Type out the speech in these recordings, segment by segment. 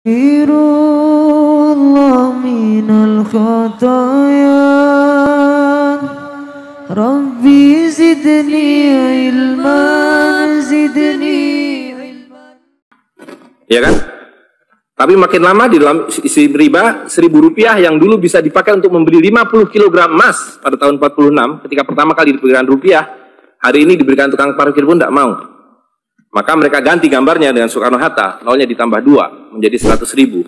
Astaghfirullah minal khataya, Rabbi zidni ilman, zidni ilman. Ya kan? Tapi makin lama di dalam isi riba, Rp1.000 yang dulu bisa dipakai untuk membeli 50 kg emas pada tahun 46, ketika pertama kali diberikan rupiah, hari ini diberikan tukang parkir pun tidak mau. Maka mereka ganti gambarnya dengan Soekarno-Hatta, nolnya ditambah 2, menjadi 100.000.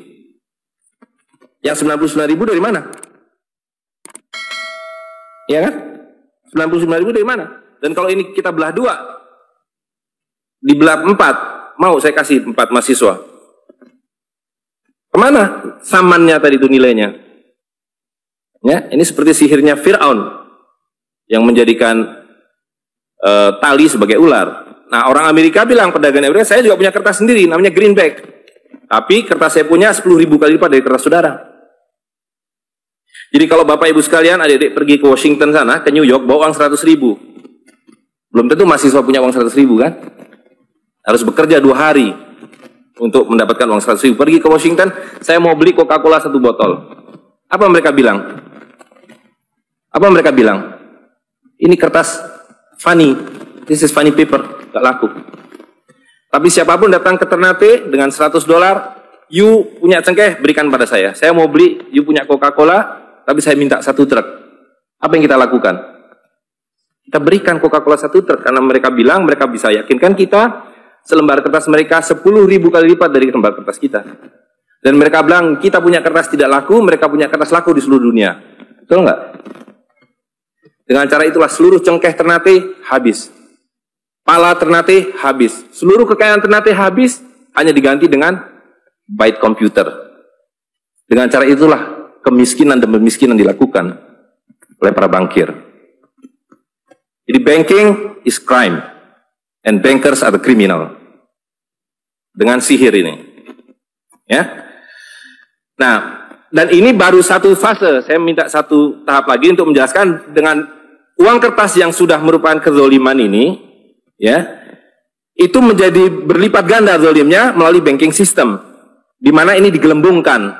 Yang 99.000 dari mana? Ya kan? 99.000 dari mana? Dan kalau ini kita belah 2, dibelah 4, mau saya kasih 4 mahasiswa. Kemana samannya tadi itu nilainya? Ya, ini seperti sihirnya Fir'aun yang menjadikan tali sebagai ular. Nah, orang Amerika bilang, pedagang Amerika, saya juga punya kertas sendiri, namanya greenback. Tapi kertas saya punya 10.000 kali lipat dari kertas saudara. Jadi kalau Bapak Ibu sekalian, adik-adik pergi ke Washington sana, ke New York, bawa uang 100.000. Belum tentu mahasiswa punya uang 100.000 kan? Harus bekerja 2 hari untuk mendapatkan uang 100.000. Pergi ke Washington, saya mau beli Coca-Cola 1 botol. Apa mereka bilang? Apa mereka bilang? Ini kertas funny, this is funny paper. Gak laku. Tapi siapapun datang ke Ternate dengan $100, you punya cengkeh, berikan pada saya. Saya mau beli, you punya Coca-Cola, tapi saya minta 1 truk. Apa yang kita lakukan? Kita berikan Coca-Cola 1 truk, karena mereka bilang, mereka bisa yakinkan kita, selembar kertas mereka 10.000 kali lipat dari lembar kertas kita. Dan mereka bilang, kita punya kertas tidak laku, mereka punya kertas laku di seluruh dunia. Betul nggak? Dengan cara itulah seluruh cengkeh Ternate habis. Pala Ternate habis. Seluruh kekayaan Ternate habis, hanya diganti dengan byte komputer. Dengan cara itulah kemiskinan dan pemiskinan dilakukan oleh para bankir. Jadi banking is crime and bankers are the criminal. Dengan sihir ini. Ya. Nah, dan ini baru satu fase. Saya minta satu tahap lagi untuk menjelaskan dengan uang kertas yang sudah merupakan kezoliman ini, ya, itu menjadi berlipat ganda zalimnya melalui banking system, di mana ini digelembungkan.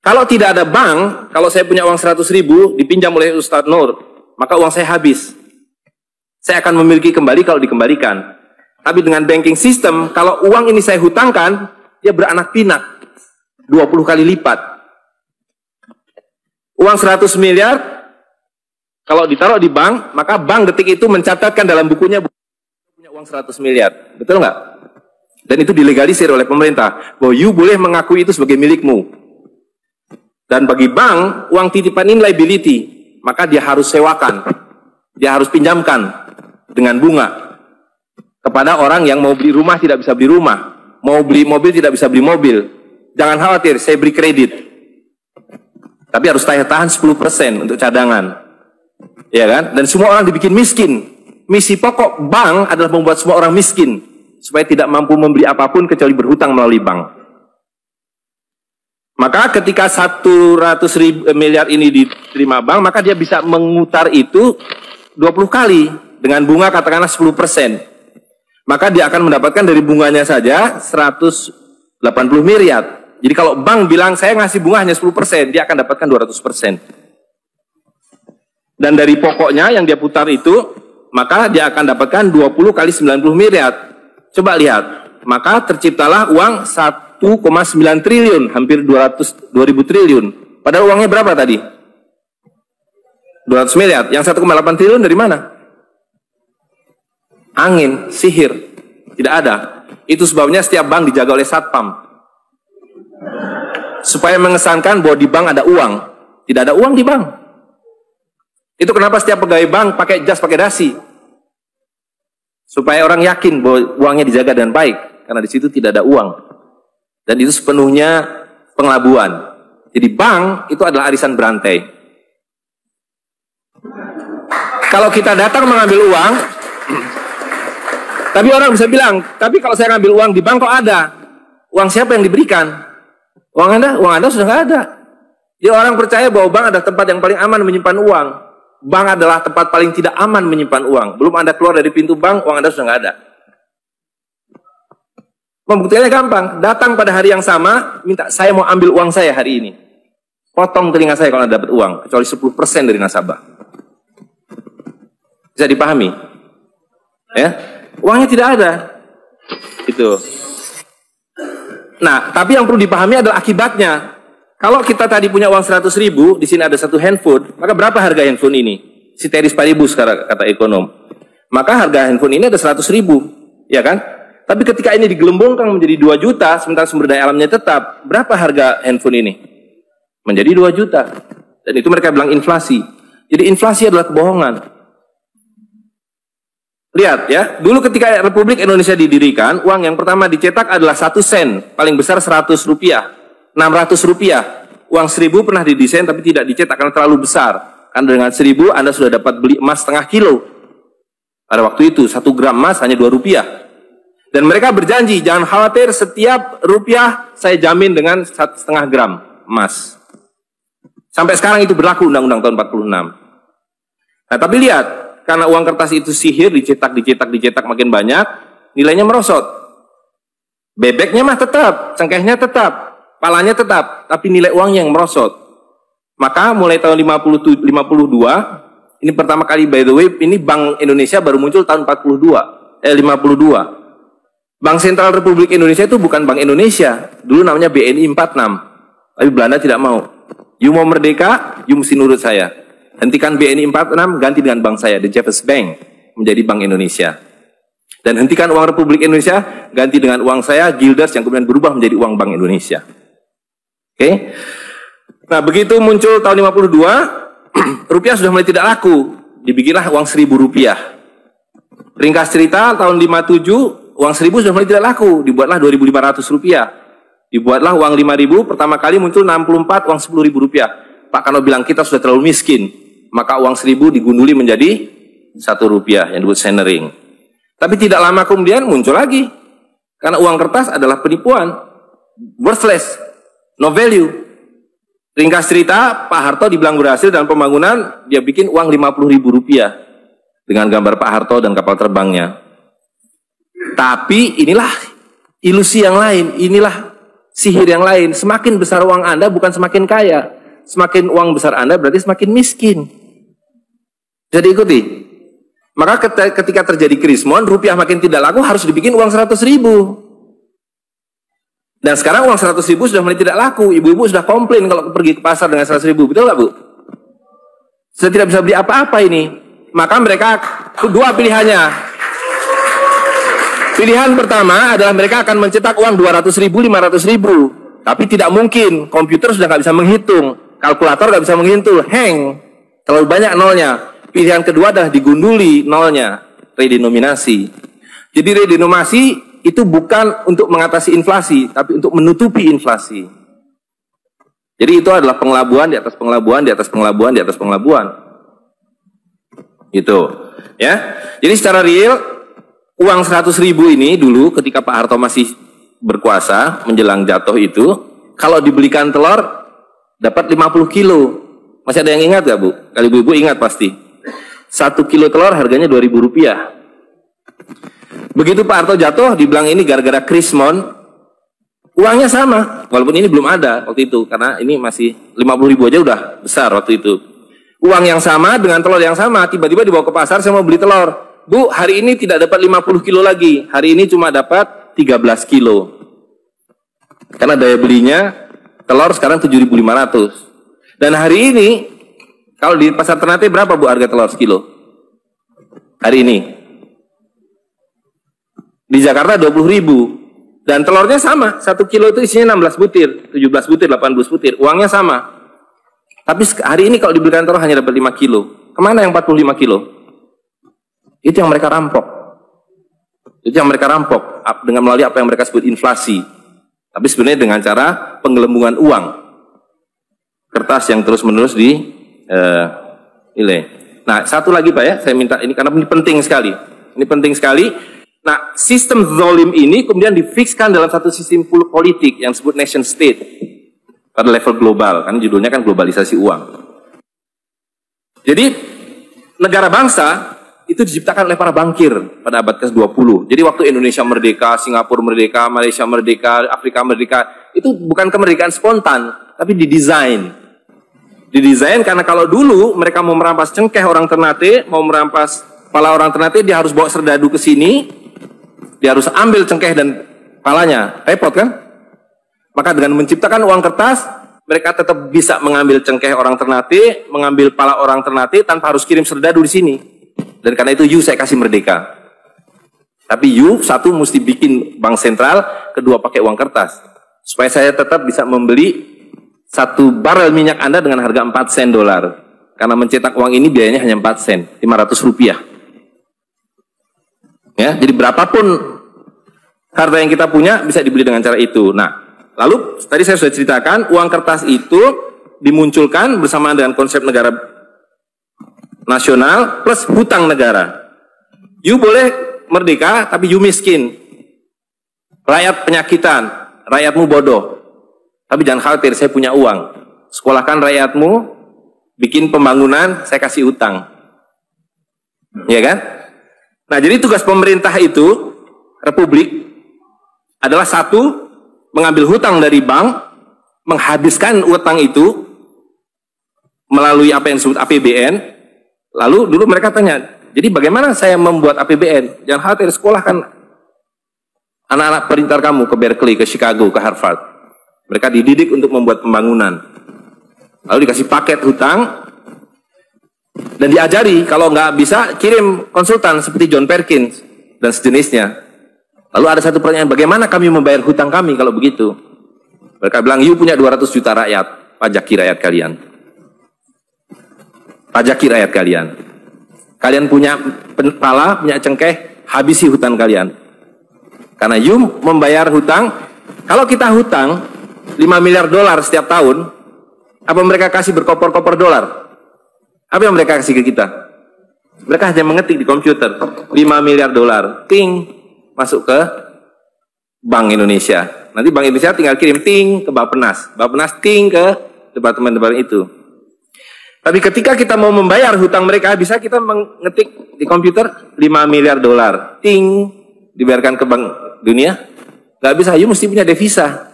Kalau tidak ada bank, kalau saya punya uang 100.000 dipinjam oleh Ustadz Nur, maka uang saya habis. Saya akan memiliki kembali kalau dikembalikan. Tapi dengan banking system, kalau uang ini saya hutangkan, dia beranak pinak 20 kali lipat. Uang 100 miliar kalau ditaruh di bank, maka bank detik itu mencatatkan dalam bukunya punya uang 100 miliar. Betul nggak? Dan itu dilegalisir oleh pemerintah. Bahwa you boleh mengakui itu sebagai milikmu. Dan bagi bank, uang titipan ini liability. Maka dia harus sewakan. Dia harus pinjamkan dengan bunga. Kepada orang yang mau beli rumah tidak bisa beli rumah. Mau beli mobil tidak bisa beli mobil. Jangan khawatir, saya beri kredit. Tapi harus tahan 10% untuk cadangan. Ya kan? Dan semua orang dibikin miskin. Misi pokok bank adalah membuat semua orang miskin supaya tidak mampu membeli apapun kecuali berhutang melalui bank. Maka ketika 100.000 miliar ini diterima bank, maka dia bisa mengutar itu 20 kali dengan bunga katakanlah 10%. Maka dia akan mendapatkan dari bunganya saja 180 miliar. Jadi kalau bank bilang saya ngasih bunga hanya 10%, dia akan dapatkan 200%. Dan dari pokoknya yang dia putar itu, maka dia akan dapatkan 20 kali 90 miliar. Coba lihat, maka terciptalah uang 1,9 triliun, hampir 2.000 triliun. Padahal uangnya berapa tadi? 200 miliar. Yang 1,8 triliun dari mana? Angin, sihir. Tidak ada. Itu sebabnya setiap bank dijaga oleh satpam. Supaya mengesankan bahwa di bank ada uang. Tidak ada uang di bank. Itu kenapa setiap pegawai bank pakai jas, pakai dasi. Supaya orang yakin bahwa uangnya dijaga dengan baik. Karena di situ tidak ada uang. Dan itu sepenuhnya pengelabuan. Jadi bank itu adalah arisan berantai. Kalau kita datang mengambil uang, tapi orang bisa bilang, tapi kalau saya ngambil uang di bank kok ada? Uang siapa yang diberikan? Uang Anda sudah nggak ada. Jadi orang percaya bahwa bank adalah tempat yang paling aman menyimpan uang. Bank adalah tempat paling tidak aman menyimpan uang. Belum Anda keluar dari pintu bank, uang Anda sudah nggak ada. Membuktikannya gampang. Datang pada hari yang sama, minta saya mau ambil uang saya hari ini. Potong telinga saya kalau dapat uang, kecuali 10% dari nasabah. Bisa dipahami? Ya, uangnya tidak ada. Itu. Nah, tapi yang perlu dipahami adalah akibatnya. Kalau kita tadi punya uang 100.000, di sini ada satu handphone, maka berapa harga handphone ini? Ceteris paribus kata ekonom. Maka harga handphone ini ada 100.000, ya kan? Tapi ketika ini digelembungkan menjadi 2 juta, sementara sumber daya alamnya tetap, berapa harga handphone ini? Menjadi 2 juta. Dan itu mereka bilang inflasi. Jadi inflasi adalah kebohongan. Lihat ya, dulu ketika Republik Indonesia didirikan, uang yang pertama dicetak adalah 1 sen, paling besar 100 rupiah, 600 rupiah. Uang 1000 pernah didesain tapi tidak dicetak karena terlalu besar. Karena dengan 1000 Anda sudah dapat beli emas setengah kilo. Pada waktu itu 1 gram emas hanya 2 rupiah. Dan mereka berjanji, jangan khawatir, setiap rupiah saya jamin dengan 1,5 gram emas. Sampai sekarang itu berlaku Undang-Undang tahun 46. Nah, tapi lihat, karena uang kertas itu sihir, dicetak makin banyak, nilainya merosot. Bebeknya mah tetap, cengkehnya tetap, palanya tetap, tapi nilai uangnya yang merosot. Maka mulai tahun 52, ini pertama kali by the way, ini Bank Indonesia baru muncul tahun 52. Bank Sentral Republik Indonesia itu bukan Bank Indonesia, dulu namanya BNI 46. Tapi Belanda tidak mau. You mau merdeka, you mesti nurut saya. Hentikan BNI 46, ganti dengan bank saya, The Jeffers Bank, menjadi Bank Indonesia. Dan hentikan uang Republik Indonesia, ganti dengan uang saya, Guilders, yang kemudian berubah menjadi uang Bank Indonesia. Oke? Nah, begitu muncul tahun 52, rupiah sudah mulai tidak laku. Dibikinlah uang 1.000 rupiah. Ringkas cerita, tahun 57, uang 1.000 sudah mulai tidak laku. Dibuatlah 2.500 rupiah. Dibuatlah uang 5.000, pertama kali muncul 64, uang 10.000 rupiah. Pak Kano bilang kita sudah terlalu miskin, maka uang 1.000 digunduli menjadi 1 rupiah yang disebut senering. Tapi tidak lama kemudian muncul lagi, karena uang kertas adalah penipuan, worthless, no value. Ringkas cerita, Pak Harto dibilang berhasil dalam pembangunan, dia bikin uang 50.000 rupiah dengan gambar Pak Harto dan kapal terbangnya. Tapi inilah ilusi yang lain, inilah sihir yang lain. Semakin besar uang Anda bukan semakin kaya. Semakin uang besar Anda berarti semakin miskin. Bisa diikuti? Maka ketika terjadi krismon, rupiah makin tidak laku, harus dibikin uang 100.000. Dan sekarang uang 100.000 sudah mulai tidak laku. Ibu-ibu sudah komplain kalau pergi ke pasar dengan 100.000. Betul nggak, Bu? Sudah tidak bisa beli apa-apa ini. Maka mereka dua pilihannya. Pilihan pertama adalah mereka akan mencetak uang 200.000, 500.000. Tapi tidak mungkin, komputer sudah nggak bisa menghitung, kalkulator nggak bisa menghitung, hang, terlalu banyak nolnya. Pilihan kedua adalah digunduli nolnya, redenominasi. Jadi redenominasi itu bukan untuk mengatasi inflasi, tapi untuk menutupi inflasi. Jadi itu adalah pengelabuan di atas pengelabuan, di atas pengelabuan, di atas pengelabuan. Gitu, ya. Jadi secara real, uang 100.000 ini dulu ketika Pak Harto masih berkuasa menjelang jatuh itu, kalau dibelikan telur dapat 50 kilo. Masih ada yang ingat gak, Bu? Kalau ibu-ibu ingat pasti. 1 kilo telur harganya 2.000 rupiah. Begitu Pak Harto jatuh, dibilang ini gara-gara krismon, uangnya sama. Walaupun ini belum ada waktu itu, karena ini masih 50.000 aja udah besar waktu itu. Uang yang sama dengan telur yang sama, tiba-tiba dibawa ke pasar, saya mau beli telur. Bu, hari ini tidak dapat 50 kilo lagi. Hari ini cuma dapat 13 kilo. Karena daya belinya, telur sekarang 7.500. Dan hari ini, kalau di pasar Ternate berapa, Bu, harga telur sekilo? Hari ini. Di Jakarta 20.000. Dan telurnya sama. 1 kilo itu isinya 16 butir, 17 butir, 18 butir. Uangnya sama. Tapi hari ini kalau dibelikan telur hanya dapat 5 kilo. Kemana yang 45 kilo? Itu yang mereka rampok. Itu yang mereka rampok dengan melalui apa yang mereka sebut inflasi. Tapi sebenarnya dengan cara penggelembungan uang. Kertas yang terus-menerus nilai. Nah, satu lagi Pak ya, saya minta ini karena ini penting sekali. Ini penting sekali. Nah, sistem zalim ini kemudian difikskan dalam satu sistem politik yang disebut nation state pada level global. Karena judulnya kan globalisasi uang. Jadi negara bangsa itu diciptakan oleh para bankir pada abad ke-20. Jadi waktu Indonesia merdeka, Singapura merdeka, Malaysia merdeka, Afrika merdeka, itu bukan kemerdekaan spontan, tapi didesain. Didesain karena kalau dulu mereka mau merampas cengkeh orang Ternate, mau merampas kepala orang Ternate, dia harus bawa serdadu ke sini, dia harus ambil cengkeh dan kepalanya. Repot kan? Maka dengan menciptakan uang kertas, mereka tetap bisa mengambil cengkeh orang Ternate, mengambil kepala orang Ternate tanpa harus kirim serdadu di sini. Dan karena itu saya kasih merdeka. Tapi satu mesti bikin bank sentral, kedua pakai uang kertas. Supaya saya tetap bisa membeli 1 barel minyak Anda dengan harga 4 sen dolar. Karena mencetak uang ini biayanya hanya 4 sen, 500 rupiah. Ya, jadi berapapun harta yang kita punya bisa dibeli dengan cara itu. Nah, lalu tadi saya sudah ceritakan uang kertas itu dimunculkan bersamaan dengan konsep negara nasional plus hutang negara. You boleh merdeka tapi you miskin. Rakyat penyakitan, rakyatmu bodoh. Tapi jangan khawatir, saya punya uang. Sekolahkan rakyatmu, bikin pembangunan, saya kasih utang. Ya kan? Nah, jadi tugas pemerintah itu, republik, adalah satu, mengambil hutang dari bank, menghabiskan utang itu melalui apa yang disebut APBN. Lalu dulu mereka tanya, jadi bagaimana saya membuat APBN? Jangan khawatir, sekolahkan anak-anak pintar kamu ke Berkeley, ke Chicago, ke Harvard. Mereka dididik untuk membuat pembangunan. Lalu dikasih paket hutang, dan diajari, kalau nggak bisa, kirim konsultan seperti John Perkins dan sejenisnya. Lalu ada satu pertanyaan, bagaimana kami membayar hutang kami kalau begitu? Mereka bilang, you punya 200 juta rakyat, pajaki rakyat kalian. Pajaki rakyat kalian. Kalian punya kepala, punya cengkeh, habisi hutang kalian. Karena you membayar hutang, kalau kita hutang 5 miliar dolar setiap tahun, apa mereka kasih berkoper-koper dolar? Apa yang mereka kasih ke kita? Mereka hanya mengetik di komputer 5 miliar dolar, ting, masuk ke Bank Indonesia. Nanti Bank Indonesia tinggal kirim ting ke Bappenas, Bappenas ting ke departemen-departemen itu. Tapi ketika kita mau membayar hutang mereka, bisa kita mengetik di komputer 5 miliar dolar, ting, dibayarkan ke Bank Dunia? Gak bisa, you mesti punya devisa.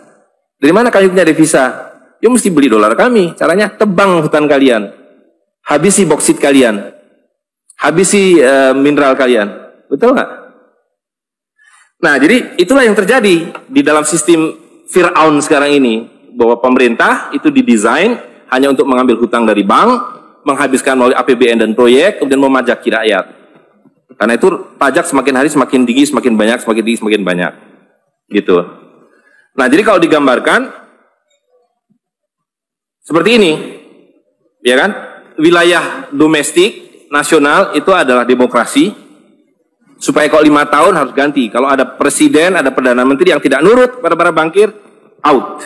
Dari mana kamu punya devisa? You mesti beli dolar kami. Caranya tebang hutang kalian, habisi boksit kalian, habisi mineral kalian. Betul nggak? Nah, jadi itulah yang terjadi di dalam sistem Fir'aun sekarang ini, bahwa pemerintah itu didesain hanya untuk mengambil hutang dari bank, menghabiskan melalui APBN dan proyek, kemudian memajaki rakyat. Karena itu pajak semakin hari semakin tinggi, semakin banyak, semakin tinggi, semakin banyak. Gitu. Nah, jadi kalau digambarkan seperti ini, ya kan? Wilayah domestik nasional itu adalah demokrasi. Supaya kalau 5 tahun harus ganti. Kalau ada presiden, ada perdana menteri yang tidak nurut pada para bankir, out.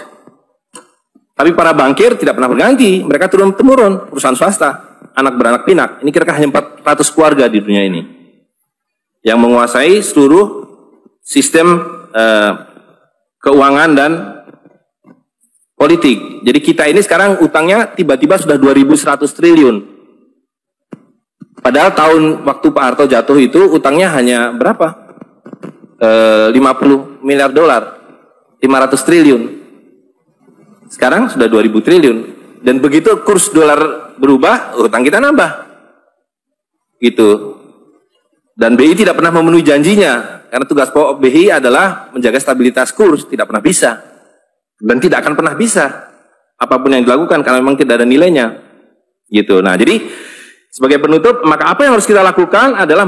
Tapi para bankir tidak pernah berganti, mereka turun-temurun, perusahaan swasta, anak beranak pinak. Ini kira-kira hanya 400 keluarga di dunia ini yang menguasai seluruh sistem keuangan dan politik. Jadi kita ini sekarang utangnya tiba-tiba sudah 2.100 triliun. Padahal tahun waktu Pak Harto jatuh itu utangnya hanya berapa? 50 miliar dolar, 500 triliun. Sekarang sudah 2.000 triliun. Dan begitu kurs dolar berubah, utang kita nambah. Gitu. Dan BI tidak pernah memenuhi janjinya. Karena tugas pokok BI adalah menjaga stabilitas kurs. Tidak pernah bisa. Dan tidak akan pernah bisa. Apapun yang dilakukan, karena memang tidak ada nilainya. Gitu. Nah, jadi sebagai penutup, maka apa yang harus kita lakukan adalah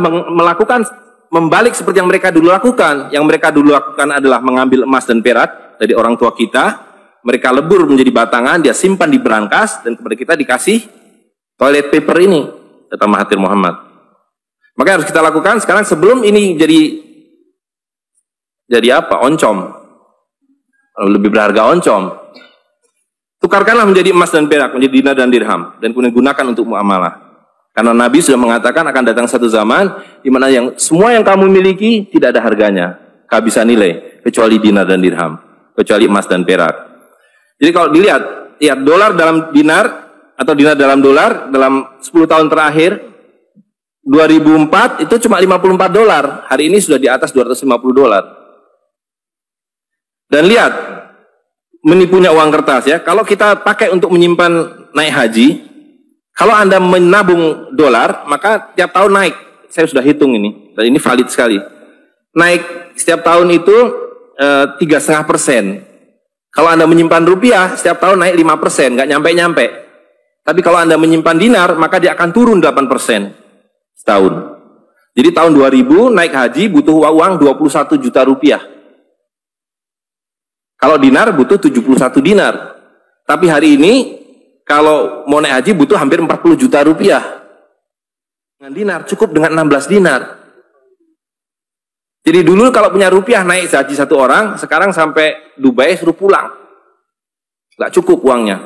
membalik seperti yang mereka dulu lakukan. Yang mereka dulu lakukan adalah mengambil emas dan perak dari orang tua kita. Mereka lebur menjadi batangan, dia simpan di berangkas, dan kepada kita dikasih toilet paper ini, kata Mahathir Muhammad. Maka yang harus kita lakukan sekarang sebelum ini jadi apa? Oncom. Lebih berharga oncom. Tukarkanlah menjadi emas dan perak, menjadi dinar dan dirham, dan kemudian gunakan untuk muamalah. Karena Nabi sudah mengatakan akan datang satu zaman di mana semua yang kamu miliki tidak ada harganya, kehabisan nilai, kecuali dinar dan dirham, kecuali emas dan perak. Jadi kalau dilihat, ya dolar dalam dinar atau dinar dalam dolar dalam 10 tahun terakhir 2004 itu cuma 54 dolar. Hari ini sudah di atas 250 dolar. Dan lihat, menipunya uang kertas ya. Kalau kita pakai untuk menyimpan naik haji, kalau Anda menabung dolar, maka tiap tahun naik. Saya sudah hitung ini, dan ini valid sekali. Naik setiap tahun itu 3,5%. Kalau Anda menyimpan rupiah, setiap tahun naik 5%, nggak nyampe-nyampe. Tapi kalau Anda menyimpan dinar, maka dia akan turun 8% setahun. Jadi tahun 2000 naik haji butuh uang 21 juta rupiah. Kalau dinar butuh 71 dinar. Tapi hari ini kalau mau naik haji butuh hampir 40 juta rupiah. Dengan dinar cukup dengan 16 dinar. Jadi dulu kalau punya rupiah naik haji satu orang, sekarang sampai Dubai suruh pulang. Nggak cukup uangnya.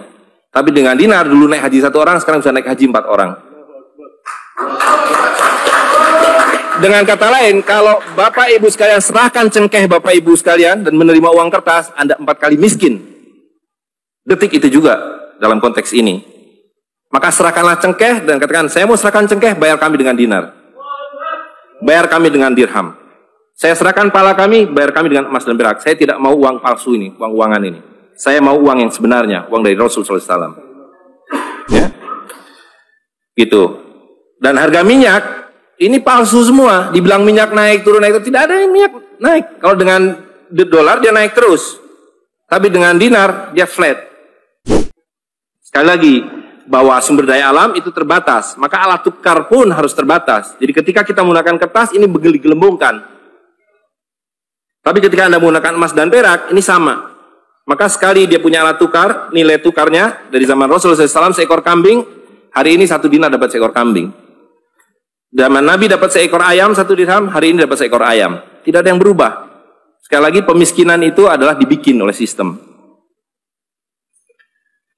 Tapi dengan dinar dulu naik haji satu orang, sekarang bisa naik haji 4 orang. Dengan kata lain, kalau Bapak Ibu sekalian serahkan cengkeh Bapak Ibu sekalian dan menerima uang kertas, Anda 4 kali miskin. Detik itu juga dalam konteks ini. Maka serahkanlah cengkeh dan katakan, saya mau serahkan cengkeh, bayar kami dengan dinar. Bayar kami dengan dirham. Saya serahkan pala kami, bayar kami dengan emas dan perak. Saya tidak mau uang palsu ini, uang-uangan ini. Saya mau uang yang sebenarnya, uang dari Rasul SAW. Ya, gitu. Dan harga minyak ini palsu semua. Dibilang minyak naik, turun naik, tidak ada yang minyak naik. Kalau dengan dolar dia naik terus. Tapi dengan dinar dia flat. Sekali lagi, bahwa sumber daya alam itu terbatas. Maka alat tukar pun harus terbatas. Jadi ketika kita menggunakan kertas, ini digelembungkan. Tapi ketika Anda menggunakan emas dan perak, ini sama. Maka sekali dia punya alat tukar, nilai tukarnya dari zaman Rasulullah SAW seekor kambing, hari ini 1 dinar dapat seekor kambing. Zaman Nabi dapat seekor ayam 1 dirham, hari ini dapat seekor ayam. Tidak ada yang berubah. Sekali lagi pemiskinan itu adalah dibikin oleh sistem.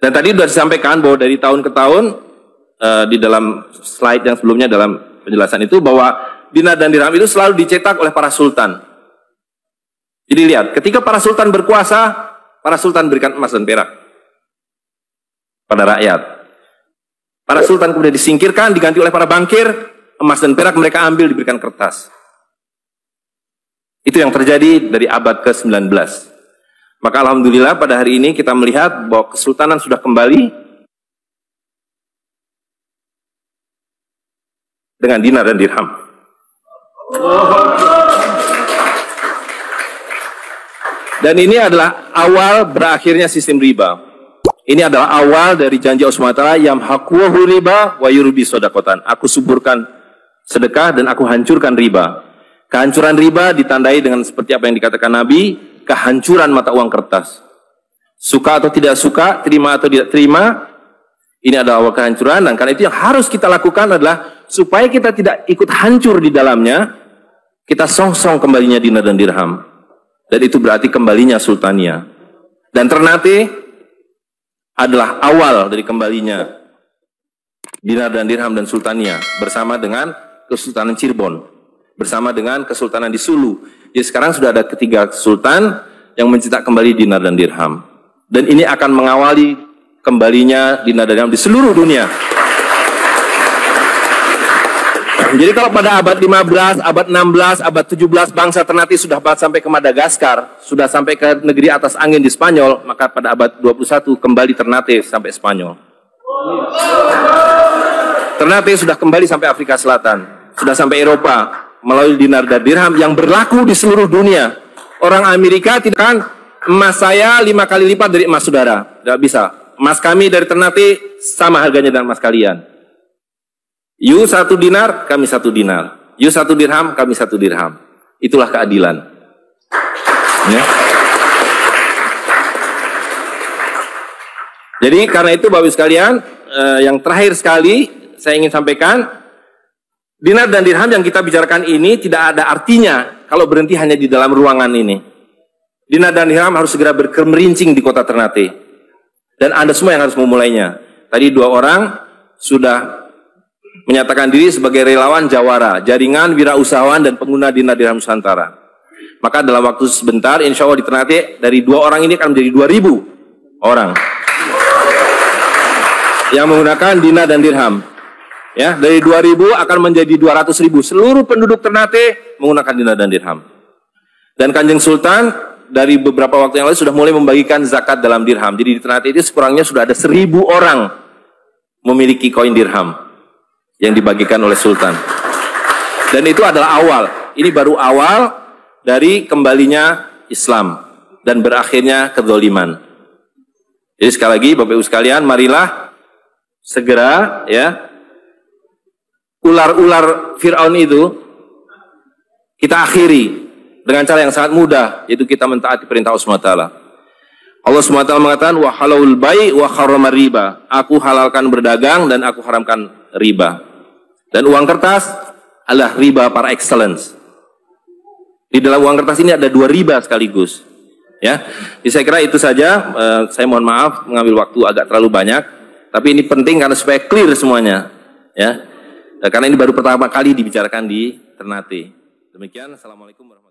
Dan tadi sudah disampaikan bahwa dari tahun ke tahun, di dalam slide yang sebelumnya dalam penjelasan itu, bahwa dinar dan dirham itu selalu dicetak oleh para sultan. Jadi lihat, ketika para sultan berkuasa, para sultan berikan emas dan perak pada rakyat. Para sultan kemudian disingkirkan, diganti oleh para bankir, emas dan perak mereka ambil, diberikan kertas. Itu yang terjadi dari abad ke-19. Maka alhamdulillah pada hari ini kita melihat bahwa kesultanan sudah kembali dengan dinar dan dirham. Dan ini adalah awal berakhirnya sistem riba. Ini adalah awal dari janji Allah SWT, yamhaquhu riba wa yurbi sodakotan. Aku suburkan sedekah dan aku hancurkan riba. Kehancuran riba ditandai dengan seperti apa yang dikatakan Nabi, kehancuran mata uang kertas. Suka atau tidak suka, terima atau tidak terima, ini adalah awal kehancuran. Dan karena itu yang harus kita lakukan adalah supaya kita tidak ikut hancur di dalamnya, kita song-song kembalinya dinar dan dirham. Dan itu berarti kembalinya sultania. Dan Ternate adalah awal dari kembalinya dinar dan dirham dan sultania bersama dengan Kesultanan Cirebon, bersama dengan Kesultanan di Sulu. Jadi sekarang sudah ada ketiga sultan yang mencetak kembali dinar dan dirham. Dan ini akan mengawali kembalinya dinar dan dirham di seluruh dunia. Jadi kalau pada abad 15, abad 16, abad 17 bangsa Ternate sudah sampai ke Madagaskar, sudah sampai ke negeri atas angin di Spanyol, maka pada abad 21 kembali Ternate sampai Spanyol. Ternate sudah kembali sampai Afrika Selatan, sudah sampai Eropa melalui dinar dan dirham yang berlaku di seluruh dunia. Orang Amerika tidak kan, emas saya 5 kali lipat dari emas saudara, tidak bisa. Emas kami dari Ternate sama harganya dengan emas kalian. You 1 dinar, kami 1 dinar. You 1 dirham, kami 1 dirham. Itulah keadilan. Ya. Jadi karena itu Bapak Ibu sekalian, yang terakhir sekali saya ingin sampaikan, dinar dan dirham yang kita bicarakan ini tidak ada artinya kalau berhenti hanya di dalam ruangan ini. Dinar dan dirham harus segera berkemerincing di kota Ternate. Dan Anda semua yang harus memulainya. Tadi 2 orang sudah menyatakan diri sebagai relawan Jawara, jaringan wirausahawan dan pengguna dinar dirham Nusantara. Maka dalam waktu sebentar, insya Allah di Ternate, dari 2 orang ini akan menjadi 2.000 orang yang menggunakan dinar dan dirham. Ya, dari 2.000 akan menjadi 200.000. Seluruh penduduk Ternate menggunakan dinar dan dirham. Dan Kanjeng Sultan dari beberapa waktu yang lalu sudah mulai membagikan zakat dalam dirham. Jadi di Ternate itu sekurangnya sudah ada 1.000 orang memiliki koin dirham yang dibagikan oleh Sultan. Dan itu adalah awal. Ini baru awal dari kembalinya Islam dan berakhirnya kezaliman. Jadi sekali lagi Bapak Ibu sekalian, marilah segera ya ular-ular Fir'aun itu kita akhiri dengan cara yang sangat mudah, yaitu kita mentaati perintah Allah SWT. Allah SWT mengatakan, wa halalul bai' wa harrama riba. Aku halalkan berdagang dan aku haramkan riba. Dan uang kertas adalah riba par excellence. Di dalam uang kertas ini ada 2 riba sekaligus. Ya, jadi saya kira itu saja. Saya mohon maaf mengambil waktu agak terlalu banyak, tapi ini penting karena supaya clear semuanya. Ya. Karena ini baru pertama kali dibicarakan di Ternate. Demikian, assalamualaikum warahmatullahi wabarakatuh.